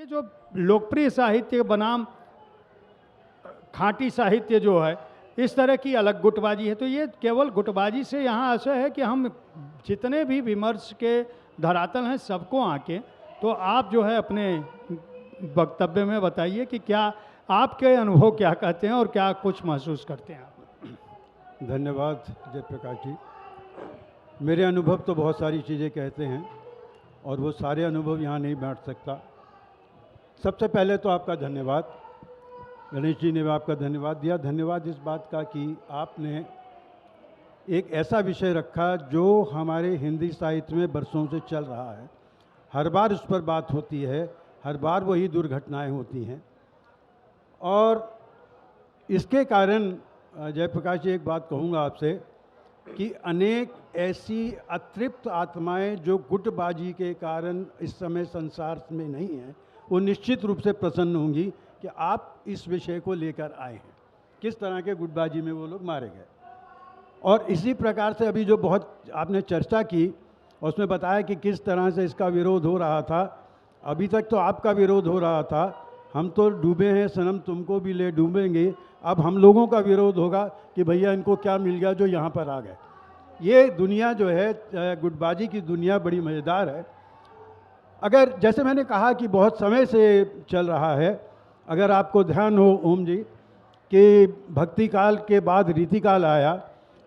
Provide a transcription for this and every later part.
जो लोकप्रिय साहित्य बनाम खाँटी साहित्य जो है, इस तरह की अलग गुटबाजी है। तो ये केवल गुटबाजी से यहाँ आशय है कि हम जितने भी विमर्श के धरातल हैं सबको आके, तो आप जो है अपने वक्तव्य में बताइए कि क्या आपके अनुभव क्या कहते हैं और क्या कुछ महसूस करते हैं आप। धन्यवाद जयप्रकाश जी। मेरे अनुभव तो बहुत सारी चीज़ें कहते हैं और वो सारे अनुभव यहाँ नहीं बांट सकता। सबसे पहले तो आपका धन्यवाद, गणेश जी ने आपका धन्यवाद दिया। धन्यवाद इस बात का कि आपने एक ऐसा विषय रखा जो हमारे हिंदी साहित्य में बरसों से चल रहा है, हर बार उस पर बात होती है, हर बार वही दुर्घटनाएं होती हैं। और इसके कारण जयप्रकाश जी एक बात कहूँगा आपसे कि अनेक ऐसी अतृप्त आत्माएं जो गुटबाजी के कारण इस समय संसार में नहीं हैं, वो निश्चित रूप से प्रसन्न होंगी कि आप इस विषय को लेकर आए हैं, किस तरह के गुटबाजी में वो लोग मारे गए। और इसी प्रकार से अभी जो बहुत आपने चर्चा की और उसमें बताया कि किस तरह से इसका विरोध हो रहा था। अभी तक तो आपका विरोध हो रहा था, हम तो डूबे हैं सनम तुमको भी ले डूबेंगे। अब हम लोगों का विरोध होगा कि भैया इनको क्या मिल गया जो यहाँ पर आ गए। ये दुनिया जो है गुटबाजी की दुनिया बड़ी मज़ेदार है। अगर जैसे मैंने कहा कि बहुत समय से चल रहा है, अगर आपको ध्यान हो ओम जी कि भक्ति काल के बाद रीतिकाल आया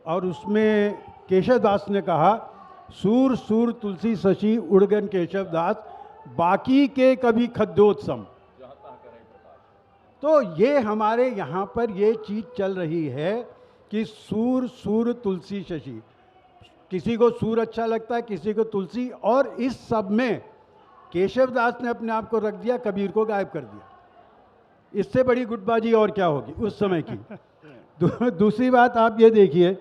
और उसमें केशवदास ने कहा सूर सूर तुलसी शशि उड़गन केशवदास बाकी के कभी खद्योत्सम। तो ये हमारे यहाँ पर ये चीज़ चल रही है कि सूर सूर तुलसी शशि, किसी को सूर अच्छा लगता है, किसी को तुलसी, और इस सब में केशवदास ने अपने आप को रख दिया, कबीर को गायब कर दिया। इससे बड़ी गुटबाजी और क्या होगी उस समय की। दूसरी बात आप ये देखिए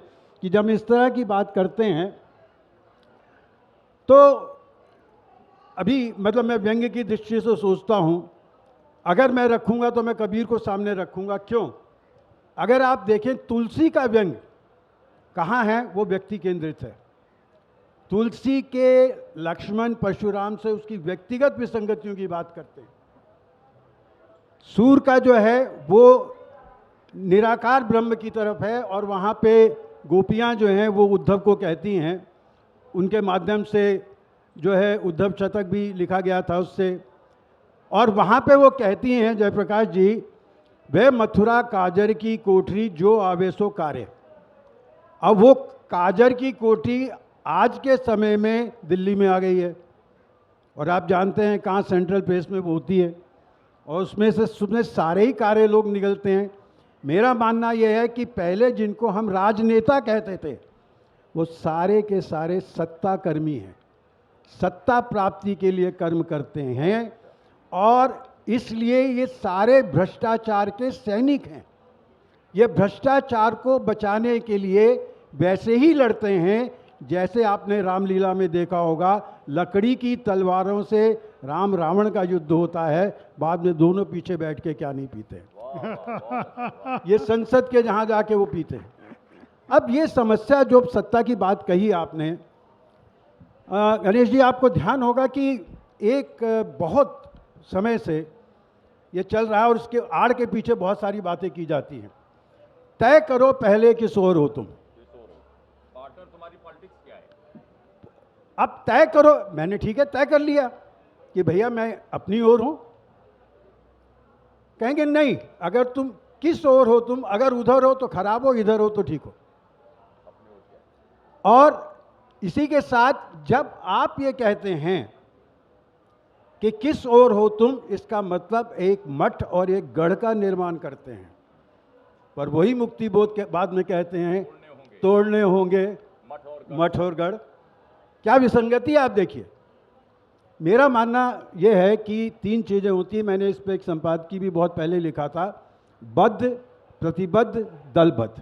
कि जब इस तरह की बात करते हैं तो अभी मतलब मैं व्यंग्य की दृष्टि से सोचता हूँ, अगर मैं रखूँगा तो मैं कबीर को सामने रखूँगा। क्यों? अगर आप देखें तुलसी का व्यंग कहाँ है, वो व्यक्ति केंद्रित है। तुलसी के लक्ष्मण परशुराम से उसकी व्यक्तिगत विसंगतियों की बात करते हैं। सूर का जो है वो निराकार ब्रह्म की तरफ है और वहाँ पे गोपियाँ जो हैं वो उद्धव को कहती हैं, उनके माध्यम से जो है उद्धव शतक भी लिखा गया था उससे। और वहाँ पे वो कहती हैं जयप्रकाश जी, वे मथुरा काजर की कोठरी जो आवेशो कार्य। अब वो काजर की कोठरी आज के समय में दिल्ली में आ गई है और आप जानते हैं कहाँ सेंट्रल प्लेस में वो होती है और उसमें सारे ही कार्य लोग निकलते हैं। मेरा मानना यह है कि पहले जिनको हम राजनेता कहते थे वो सारे के सारे सत्ता कर्मी हैं, सत्ता प्राप्ति के लिए कर्म करते हैं और इसलिए ये सारे भ्रष्टाचार के सैनिक हैं। ये भ्रष्टाचार को बचाने के लिए वैसे ही लड़ते हैं जैसे आपने रामलीला में देखा होगा, लकड़ी की तलवारों से राम रावण का युद्ध होता है, बाद में दोनों पीछे बैठ के क्या नहीं पीते हैं। ये संसद के जहाँ जाके वो पीते हैं। अब ये समस्या जो सत्ता की बात कही आपने, गणेश जी आपको ध्यान होगा कि एक बहुत समय से ये चल रहा है और उसके आड़ के पीछे बहुत सारी बातें की जाती हैं। तय करो पहले किस ओर हो तुम, तुम्हारी पॉलिटिक्स क्या है? अब तय करो। मैंने ठीक है तय कर लिया कि भैया मैं अपनी ओर हूं। कहेंगे नहीं, अगर तुम किस ओर हो तुम, अगर उधर हो तो खराब हो, इधर हो तो ठीक हो। और इसी के साथ जब आप ये कहते हैं कि किस ओर हो तुम, इसका मतलब एक मठ और एक गढ़ का निर्माण करते हैं। पर वही मुक्ति बोध के बाद में कहते हैं तोड़ने होंगे मठ और गढ़। क्या विसंगति है आप देखिए। मेरा मानना यह है कि तीन चीज़ें होती हैं। मैंने इस पर एक संपादकीय भी बहुत पहले लिखा था, बद्ध, प्रतिबद्ध, दलबद्ध।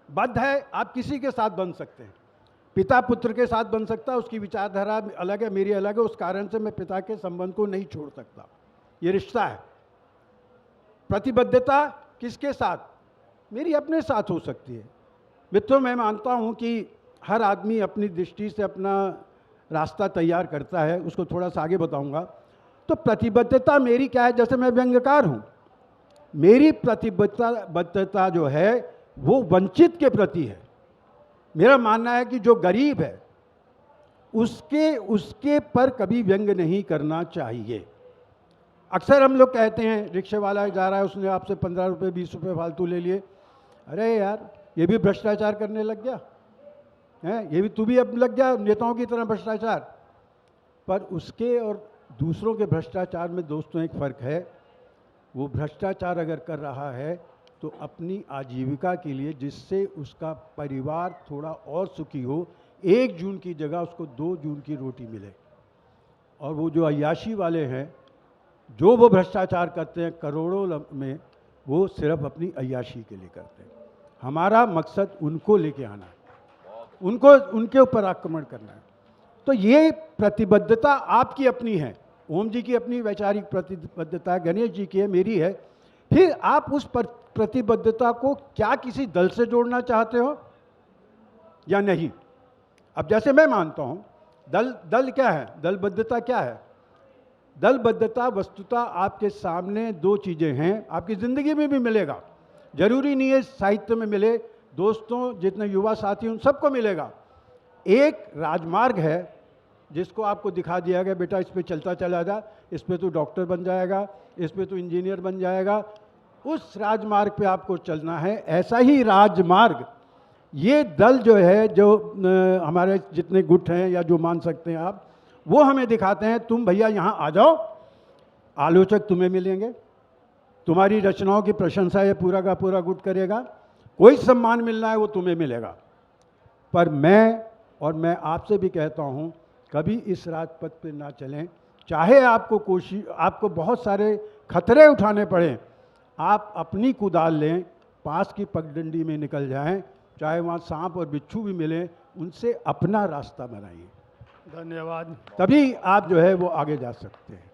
बद्ध है आप किसी के साथ बन सकते हैं, पिता पुत्र के साथ बन सकता है, उसकी विचारधारा अलग है, मेरी अलग है, उस कारण से मैं पिता के संबंध को नहीं छोड़ सकता, ये रिश्ता है। प्रतिबद्धता किसके साथ? मेरी अपने साथ हो सकती है। मित्रों, मैं मानता हूँ कि हर आदमी अपनी दृष्टि से अपना रास्ता तैयार करता है, उसको थोड़ा सा आगे बताऊँगा। तो प्रतिबद्धता मेरी क्या है? जैसे मैं व्यंग्यकार हूँ, मेरी प्रतिबद्धता जो है वो वंचित के प्रति है। मेरा मानना है कि जो गरीब है उसके पर कभी व्यंग नहीं करना चाहिए। अक्सर हम लोग कहते हैं, रिक्शे वाला जा रहा है, उसने आपसे 15 रुपये 20 रुपये फालतू ले लिए, अरे यार ये भी भ्रष्टाचार करने लग गया है, ये भी तू भी अब लग गया नेताओं की तरह भ्रष्टाचार। पर उसके और दूसरों के भ्रष्टाचार में दोस्तों एक फ़र्क है। वो भ्रष्टाचार अगर कर रहा है तो अपनी आजीविका के लिए, जिससे उसका परिवार थोड़ा और सुखी हो, 1 जून की जगह उसको 2 जून की रोटी मिले। और वो जो अय्याशी वाले हैं, जो वो भ्रष्टाचार करते हैं करोड़ों में, वो सिर्फ अपनी अय्याशी के लिए करते हैं। हमारा मकसद उनको लेके आना है, उनके ऊपर आक्रमण करना है। तो ये प्रतिबद्धता आपकी अपनी है, ओम जी की अपनी वैचारिक प्रतिबद्धता है, गणेश जी की है, मेरी है। फिर आप उस प्रतिबद्धता को क्या किसी दल से जोड़ना चाहते हो या नहीं? अब जैसे मैं मानता हूँ, दल क्या है, दलबद्धता क्या है? दलबद्धता वस्तुतः आपके सामने 2 चीज़ें हैं, आपकी ज़िंदगी में भी मिलेगा, जरूरी नहीं है साहित्य में मिले, दोस्तों जितने युवा साथी उन सबको मिलेगा। एक राजमार्ग है जिसको आपको दिखा दिया गया, बेटा इस पे चलता चला जा, इस पे तू डॉक्टर बन जाएगा, इस पे तू इंजीनियर बन जाएगा, उस राजमार्ग पे आपको चलना है। ऐसा ही राजमार्ग ये दल जो है, जो हमारे जितने गुट हैं या जो मान सकते हैं आप, वो हमें दिखाते हैं, तुम भैया यहाँ आ जाओ, आलोचक तुम्हें मिलेंगे, तुम्हारी रचनाओं की प्रशंसा ये पूरा का पूरा गुट करेगा, कोई सम्मान मिलना है वो तुम्हें मिलेगा। पर मैं आपसे भी कहता हूँ, कभी इस राजपथ पे ना चलें, चाहे आपको बहुत सारे खतरे उठाने पड़े, आप अपनी कुदाल लें, पास की पगडंडी में निकल जाएं, चाहे वहाँ सांप और बिच्छू भी मिले, उनसे अपना रास्ता बनाइए। धन्यवाद। तभी आप जो है वो आगे जा सकते हैं।